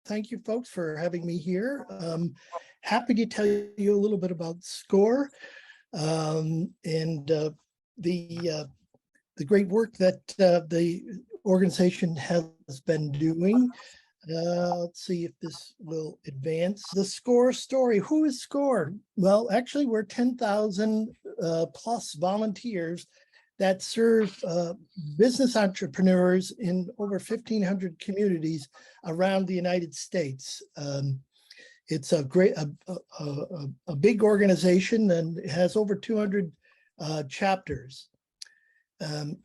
Thank you, folks, for having me here. Happy to tell you a little bit about SCORE and the great work that the organization has been doing. Let's see if this will advance. The SCORE story. Who is SCORE? Well, actually, we're 10,000 plus volunteers that serve business entrepreneurs in over 1,500 communities around the United States. It's a great, a big organization, and it has over 200 chapters.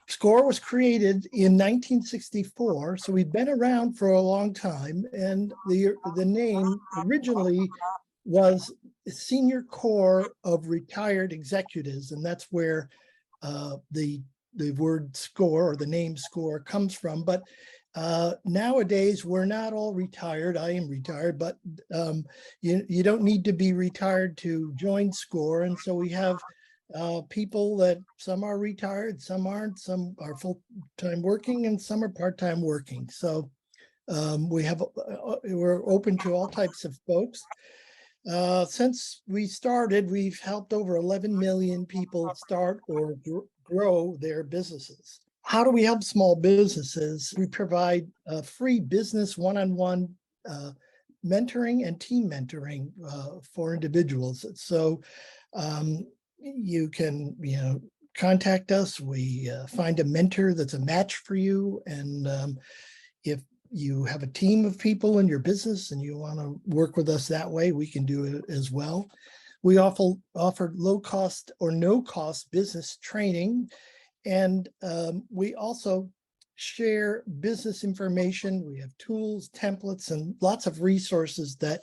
SCORE was created in 1964, so we've been around for a long time, and the name originally was Senior Corps of Retired Executives, and that's where the word SCORE or the name SCORE comes from. But nowadays we're not all retired. I am retired, but you don't need to be retired to join SCORE. And so we have people that some are retired, some aren't, some are full-time working, and some are part-time working. So we're open to all types of folks. Since we started, we've helped over 11 million people start or grow their businesses. How do we help small businesses? We provide free business one-on-one mentoring and team mentoring for individuals. So you can, contact us. We find a mentor that's a match for you. And if you have a team of people in your business and you want to work with us that way, we can do it as well. We offer low cost or no cost business training. And we also share business information. We have tools, templates, and lots of resources that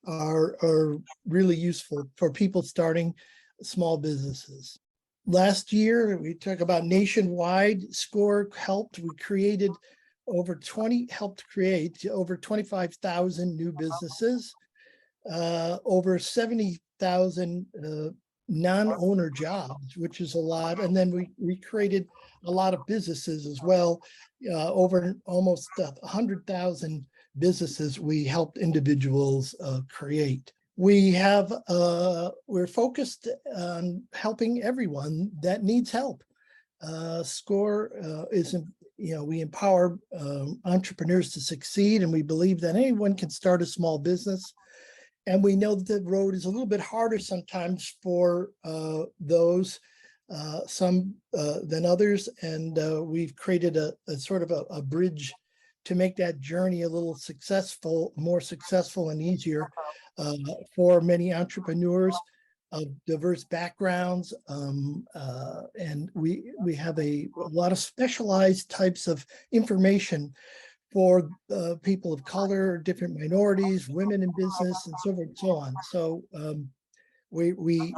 are really useful for people starting small businesses. Last year, we talked about nationwide. SCORE helped create over 25,000 new businesses, over 70,000 non-owner jobs, which is a lot. And then we created a lot of businesses as well, over almost 100,000 businesses we helped individuals create. We're focused on helping everyone that needs help. SCORE we empower entrepreneurs to succeed, and we believe that anyone can start a small business. And we know that the road is a little bit harder sometimes for those than others. And we've created a sort of a bridge to make that journey a little more successful and easier for many entrepreneurs of diverse backgrounds. And we have a lot of specialized types of information for people of color, different minorities, women in business, and so forth and so on. So we really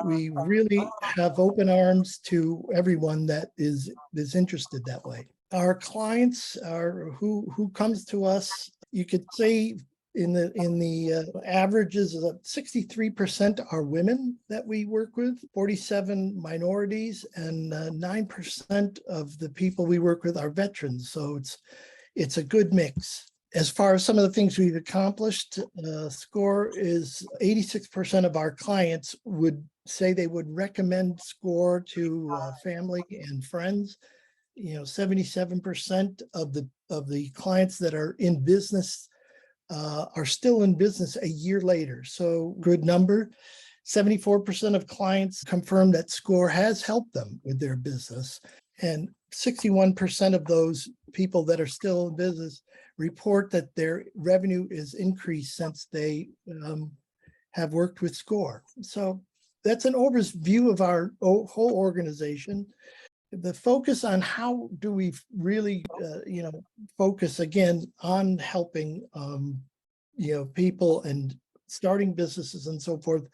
have open arms to everyone that is interested that way. Our clients are who comes to us. You could say in the averages of 63% are women that we work with, 47 minorities, and 9% of the people we work with are veterans. So it's a good mix. As far as some of the things we've accomplished, SCORE is 86% of our clients would say they would recommend SCORE to family and friends. 77% of the clients that are in business are still in business a year later. So good number. 74% of clients confirm that SCORE has helped them with their business. And 61% of those people that are still in business report that their revenue is increased since they have worked with SCORE. So that's an overview of our whole organization. The focus on how do we really, focus again on helping, people and starting businesses and so forth,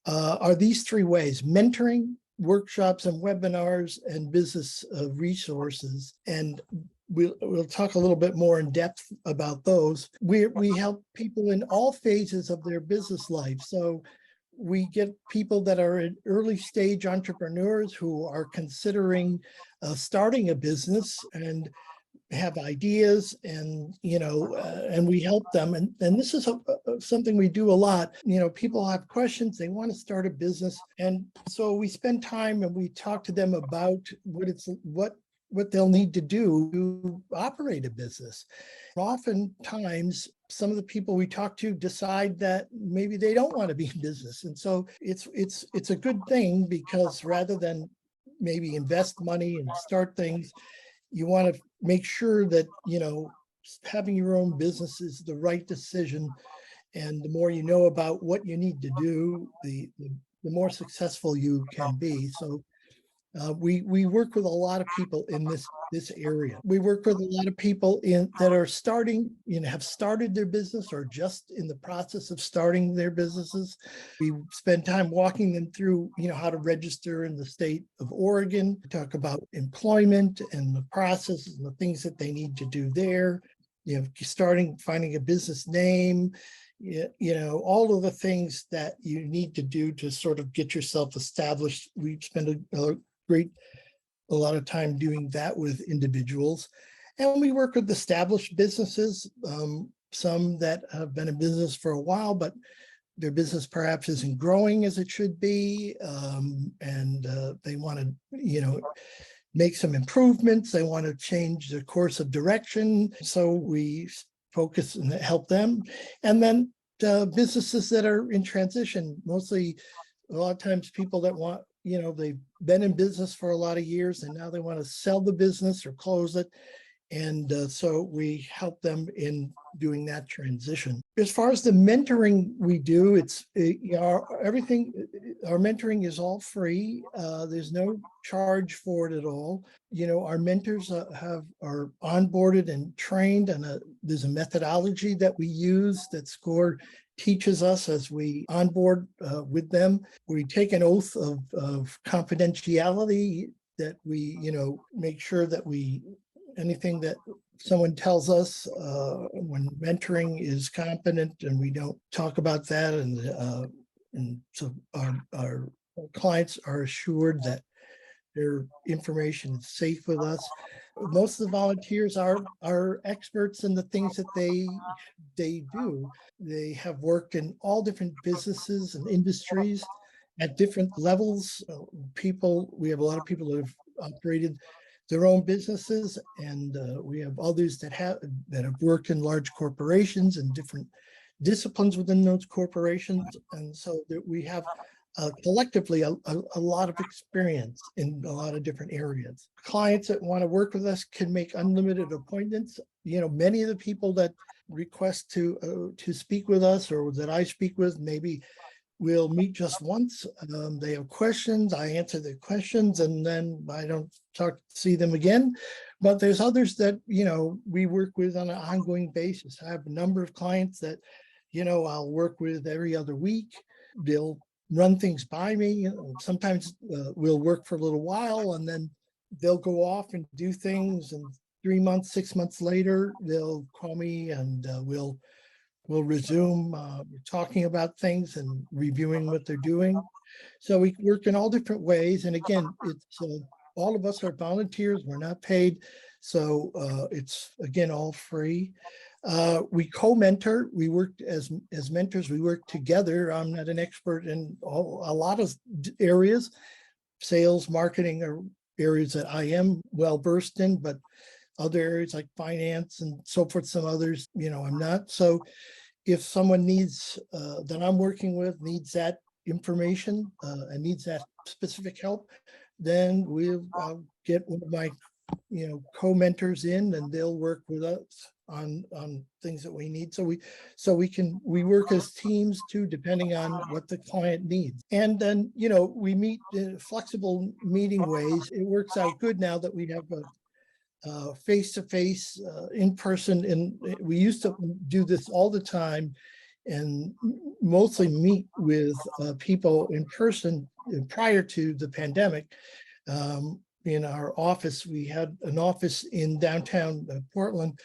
are these three ways: mentoring, workshops and webinars, and business resources. And we'll talk a little bit more in depth about those. We help people in all phases of their business life. So we get people that are in early stage entrepreneurs who are considering starting a business, and have ideas, and and we help them, and this is something we do a lot. People have questions, they want to start a business, and so we spend time and we talk to them about what they'll need to do to operate a business. Oftentimes, some of the people we talk to decide that maybe they don't want to be in business, and so it's a good thing, because rather than maybe invest money and start things, you want to make sure that having your own business is the right decision. And the more you know about what you need to do, the more successful you can be. So we work with a lot of people in this area. We work with a lot of people that are starting, have started their business or just in the process of starting their businesses. We spend time walking them through, how to register in the state of Oregon, talk about employment and the process and the things that they need to do there. Finding a business name, all of the things that you need to do to sort of get yourself established. We spend a lot of time doing that with individuals. And we work with established businesses, some that have been in business for a while, but their business perhaps isn't growing as it should be. And they want to, make some improvements. They want to change the course of direction. So we focus and help them. And then businesses that are in transition, mostly a lot of times people that want, they've been in business for a lot of years and now they want to sell the business or close it. And so we help them in doing that transition. As far as the mentoring we do, everything, our mentoring is all free. There's no charge for it at all. Our mentors are onboarded and trained, and there's a methodology that we use that SCORE teaches us as we onboard with them. We take an oath of confidentiality that we, make sure that anything that someone tells us when mentoring is competent, and we don't talk about that. And so our clients are assured that their information is safe with us. Most of the volunteers are experts in the things that they do. They have worked in all different businesses and industries at different levels. We have a lot of people that have operated their own businesses, and we have others that have worked in large corporations and different disciplines within those corporations. And so that we have collectively a lot of experience in a lot of different areas. Clients that want to work with us can make unlimited appointments. Many of the people that request to speak with us, or that I speak with, maybe we'll meet just once. They have questions, I answer their questions, and then I don't see them again. But there's others that, we work with on an ongoing basis. I have a number of clients that, I'll work with every other week. They'll run things by me. Sometimes we'll work for a little while, and then they'll go off and do things. And 3 months, 6 months later, they'll call me, and we'll resume talking about things and reviewing what they're doing. So we work in all different ways. And again, it's all of us are volunteers. We're not paid. So it's, again, all free. We co-mentor. We work as mentors. We work together. I'm not an expert in a lot of areas. Sales, marketing are areas that I am well versed in, but other areas like finance and so forth, some others, I'm not. So if someone that I'm working with needs that information and needs that specific help, then we'll get one of my co-mentors in, and they'll work with us on things that we need. So we work as teams too, depending on what the client needs. And then we meet in flexible meeting ways. It works out good now that we have a face-to-face, in person, and we used to do this all the time and mostly meet with people in person prior to the pandemic. In our office, we had an office in downtown Portland,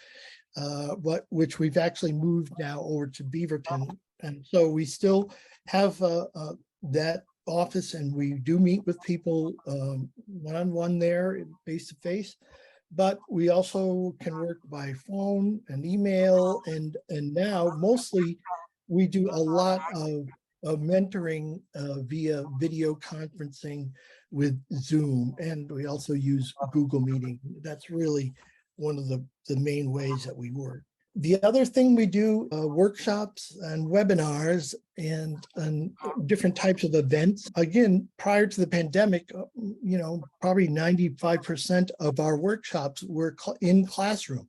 which we've actually moved now over to Beaverton. And so we still have that office, and we do meet with people one-on-one there, face-to-face. but we also can work by phone and email, and now mostly we do a lot of mentoring via video conferencing with Zoom, and we also use Google Meeting. That's really one of the main ways that we work. The other thing we do, workshops and webinars and different types of events. Again, prior to the pandemic, probably 95% of our workshops were in classroom.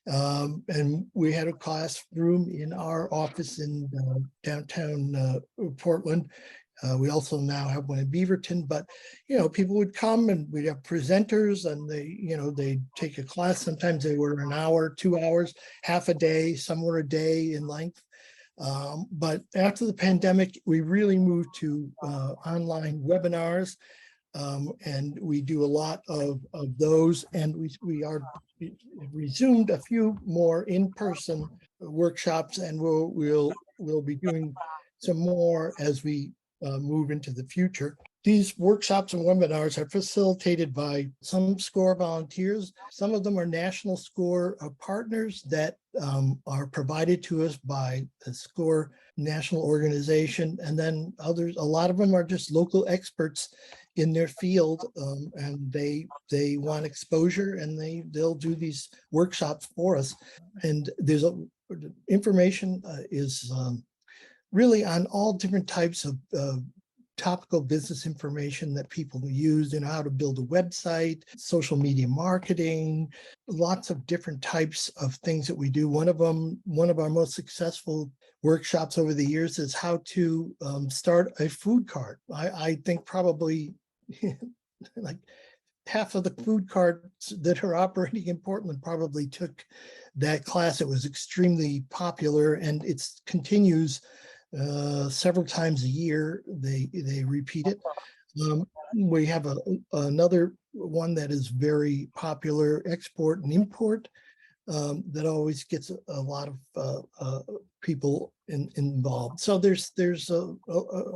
And we had a classroom in our office in downtown Portland. We also now have one in Beaverton, but people would come and we'd have presenters, and they'd take a class. Sometimes they were an hour, 2 hours, half a day, some were a day in length. But after the pandemic, we really moved to online webinars, and we do a lot of those, and we are resumed a few more in-person workshops, and we'll be doing some more as we move into the future. These workshops and webinars are facilitated by some SCORE volunteers. Some of them are national SCORE partners that are provided to us by the SCORE national organization. And then others, a lot of them are just local experts in their field, and they want exposure, and they'll do these workshops for us. And there's information is really on all different types of topical business information that people use, how to build a website, social media marketing, lots of different types of things that we do. One of our most successful workshops over the years is how to start a food cart. I think probably like half of the food carts that are operating in Portland probably took that class. It was extremely popular, and it continues several times a year. They repeat it. We have another one that is very popular, export and import, that always gets a lot of people involved. So there's a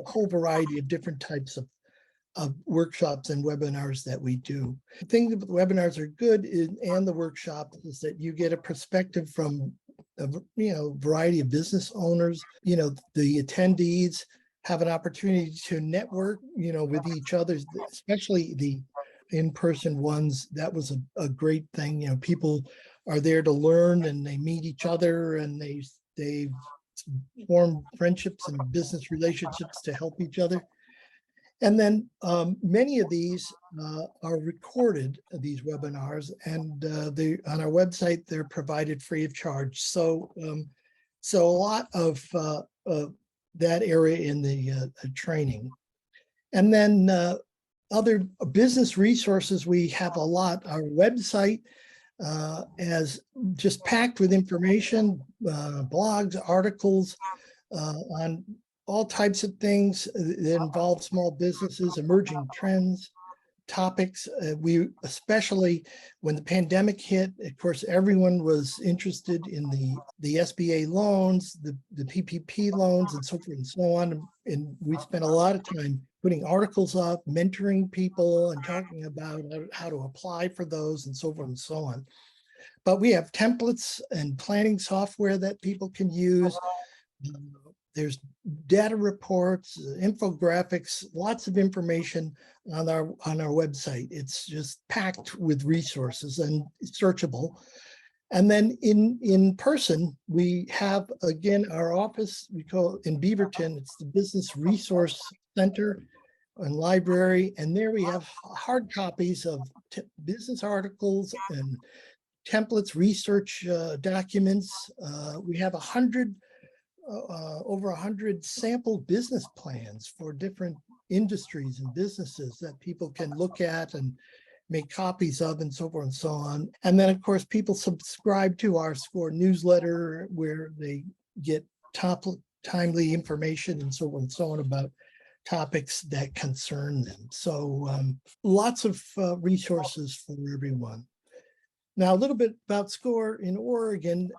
whole variety of different types of workshops and webinars that we do. The thing that the webinars are good and the workshops is that you get a perspective from a variety of business owners. The attendees have an opportunity to network with each other, especially the in-person ones. That was a great thing. People are there to learn, and they meet each other, and they form friendships and business relationships to help each other. And then many of these are recorded, these webinars, and on our website, they're provided free of charge. So a lot of that area in the training. And then other business resources, we have a lot. Our website as just packed with information, blogs, articles on all types of things that involve small businesses, emerging trends, topics. We, especially when the pandemic hit, of course, everyone was interested in the SBA loans, the PPP loans, and so forth and so on. And we spent a lot of time putting articles up, mentoring people, and talking about how to apply for those, and so forth and so on. But we have templates and planning software that people can use. There's data reports, infographics, lots of information on our website. It's just packed with resources and searchable. And then in person, we have, again, our office, we call it in Beaverton, it's the Business Resource Center and Library. And there we have hard copies of business articles and templates, research documents. We have over 100 sample business plans for different industries and businesses that people can look at and make copies of, and so forth and so on. And then, of course, people subscribe to our SCORE newsletter, where they get timely information and so on and so on about topics that concern them. So lots of resources for everyone. Now, a little bit about SCORE in Oregon.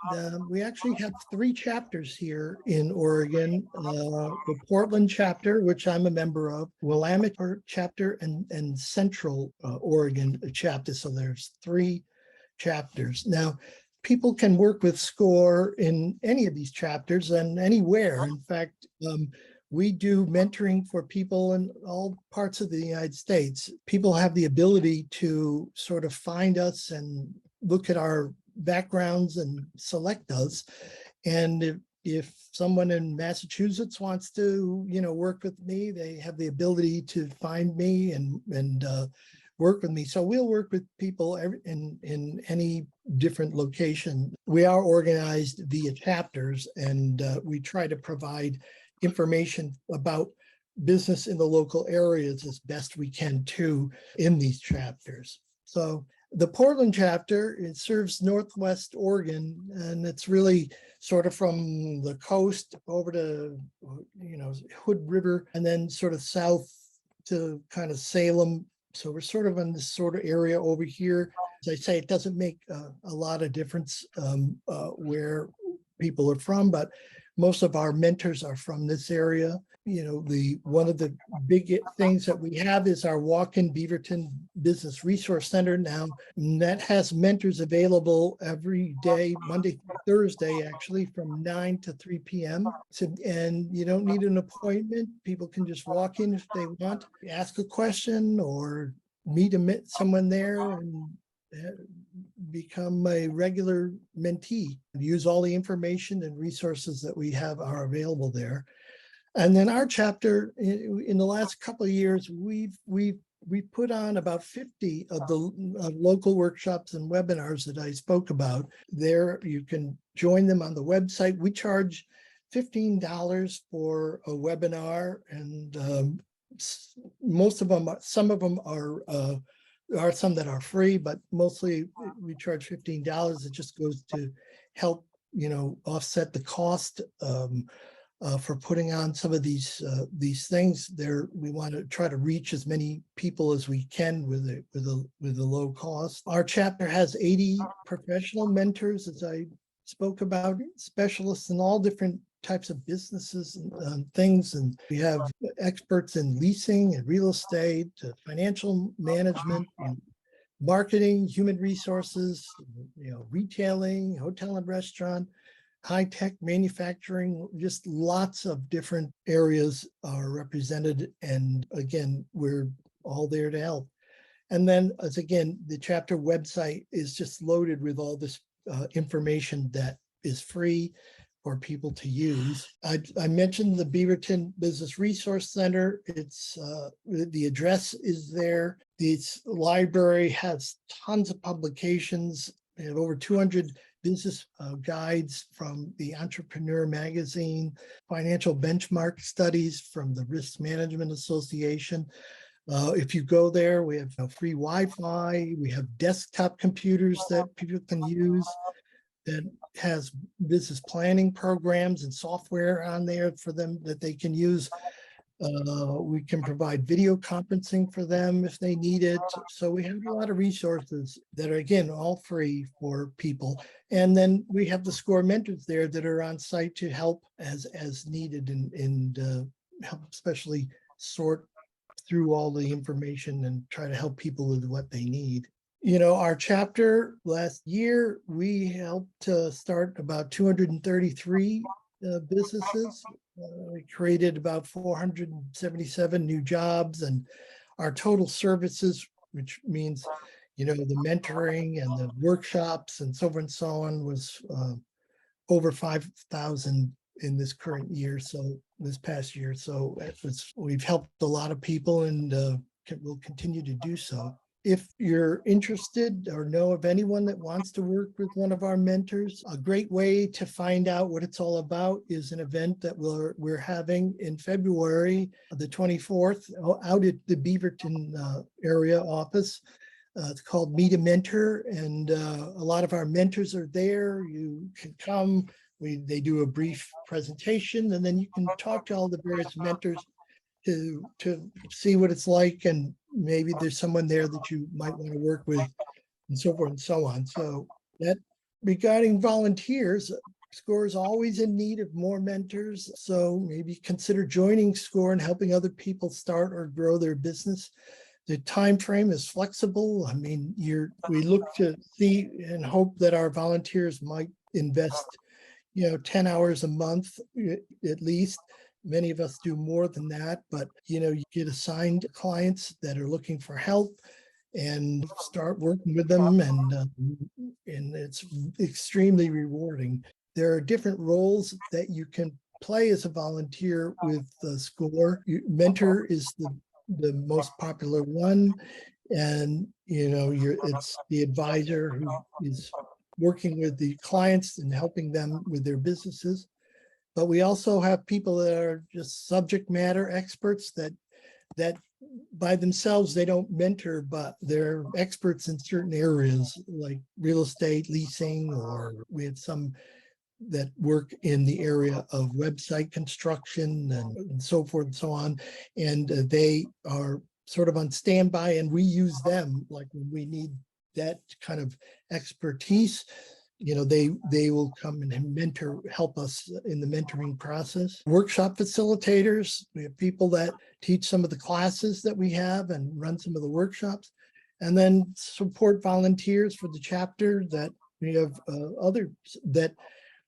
We actually have 3 chapters here in Oregon. The Portland chapter, which I'm a member of, Willamette chapter, and Central Oregon chapter. So there's 3 chapters. Now, people can work with SCORE in any of these chapters and anywhere. In fact, we do mentoring for people in all parts of the United States. People have the ability to sort of find us and look at our backgrounds and select us. And if someone in Massachusetts wants to, work with me, they have the ability to find me and work with me. So we'll work with people in any different location. We are organized via chapters, and we try to provide information about business in the local areas as best we can too in these chapters. So the Portland chapter, it serves Northwest Oregon, and it's really sort of from the coast over to, Hood River, and then sort of south to kind of Salem. So we're sort of in this sort of area over here. As I say, it doesn't make a lot of difference where people are from, but most of our mentors are from this area. One of the big things that we have is our walk-in Beaverton Business Resource Center now. And that has mentors available every day, Monday through Thursday, actually, from 9 to 3 p.m. And you don't need an appointment. People can just walk in if they want, ask a question, or meet someone there and become a regular mentee. Use all the information and resources that we have are available there. And then our chapter, in the last couple of years, we've put on about 50 of the local workshops and webinars that I spoke about. There, you can join them on the website. We charge $15 for a webinar, and most of them, some of them are some that are free, but mostly we charge $15. It just goes to help, offset the cost for putting on some of these things. There, we want to try to reach as many people as we can with a low cost. Our chapter has 80 professional mentors, as I spoke about, specialists in all different types of businesses and things. And we have experts in leasing and real estate, financial management, and marketing, human resources, retailing, hotel and restaurant, high-tech manufacturing. Just lots of different areas are represented. And again, we're all there to help. And then, as again, the chapter website is just loaded with all this information that is free for people to use. I mentioned the Beaverton Business Resource Center. It's the address is there. This library has tons of publications. We have over 200 business guides from the Entrepreneur Magazine, financial benchmark studies from the Risk Management Association. If you go there, we have free Wi-Fi. We have desktop computers that people can use that has business planning programs and software on there for them that they can use. We can provide video conferencing for them if they need it. So we have a lot of resources that are, again, all free for people. And then we have the SCORE mentors there that are on site to help as needed and help especially sort through all the information and try to help people with what they need. Our chapter last year, we helped start about 233 businesses. We created about 477 new jobs, and our total services, which means, the mentoring and the workshops and so forth and so on, was over 5,000 in this current year. So this past year. So we've helped a lot of people, and will continue to do so. If you're interested or know of anyone that wants to work with one of our mentors, a great way to find out what it's all about is an event that we're having in February, the 24th, out at the Beaverton area office. It's called Meet a Mentor, and a lot of our mentors are there. You can come. They do a brief presentation, and then you can talk to all the various mentors to see what it's like, and maybe there's someone there that you might want to work with, and so forth and so on. So that, regarding volunteers, SCORE is always in need of more mentors. So maybe consider joining SCORE and helping other people start or grow their business. The time frame is flexible. I mean, we look to see and hope that our volunteers might invest, 10 hours a month at least. Many of us do more than that, but you get assigned clients that are looking for help and start working with them, and it's extremely rewarding. There are different roles that you can play as a volunteer with the SCORE. Mentor is the most popular one, and it's the advisor who is working with the clients and helping them with their businesses. But we also have people that are just subject matter experts that by themselves, they don't mentor, but they're experts in certain areas like real estate, leasing, or we have some that work in the area of website construction and so forth and so on. And they are sort of on standby, and we use them like when we need that kind of expertise. They will come and help us in the mentoring process. Workshop facilitators, we have people that teach some of the classes that we have and run some of the workshops, and then support volunteers for the chapter. That we have others that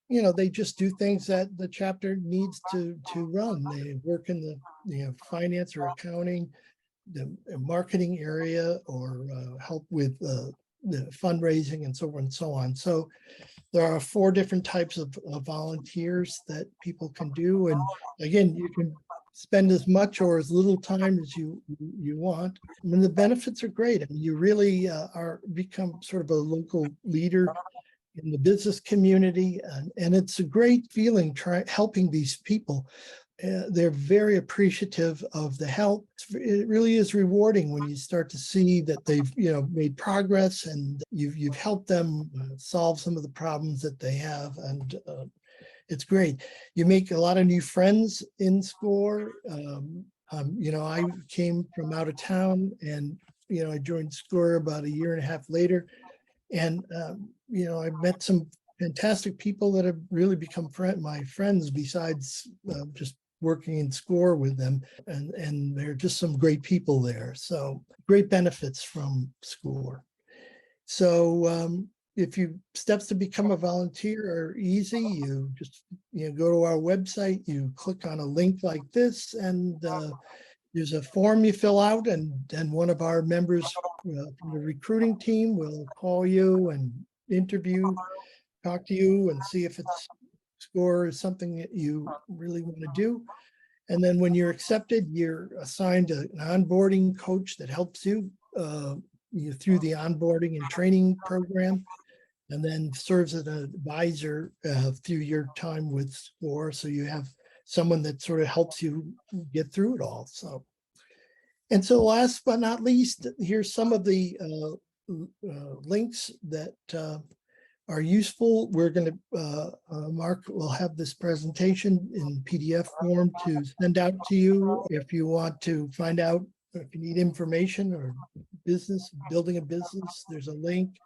they just do things that the chapter needs to run. They work in the finance or accounting, the marketing area, or help with the fundraising and so on and so on. So there are 4 different types of volunteers that people can do. And again, you can spend as much or as little time as you want. I mean, the benefits are great. I mean, you really become sort of a local leader in the business community. And it's a great feeling helping these people. They're very appreciative of the help. It really is rewarding when you start to see that they've made progress, and you've helped them solve some of the problems that they have, and it's great. You make a lot of new friends in SCORE. I came from out of town, and I joined SCORE about a year and a half later, and I met some fantastic people that have really become my friends besides just working in SCORE with them, and there are just some great people there. So great benefits from SCORE. So if steps to become a volunteer are easy. You just go to our website, you click on a link like this, and there's a form you fill out, and then one of our members from the recruiting team will call you and talk to you and see if SCORE is something that you really want to do. And then when you're accepted, you're assigned an onboarding coach that helps you through the onboarding and training program, and then serves as an advisor through your time with SCORE. So you have someone that sort of helps you get through it all. So last but not least, here's some of the links that are useful. We're going to, Mark will have this presentation in PDF form to send out to you if you want to find out, if you need information or building a business, there's a link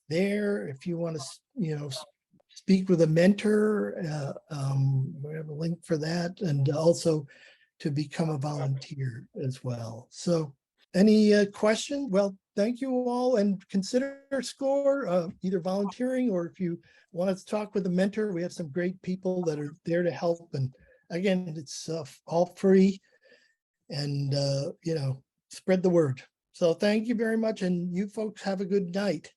there. If you want to, speak with a mentor, we have a link for that, and also to become a volunteer as well. So any question? Well, thank you all, and consider SCORE, either volunteering, or if you want to talk with a mentor, we have some great people that are there to help. And again, it's all free, and spread the word. So thank you very much, and you folks have a good night.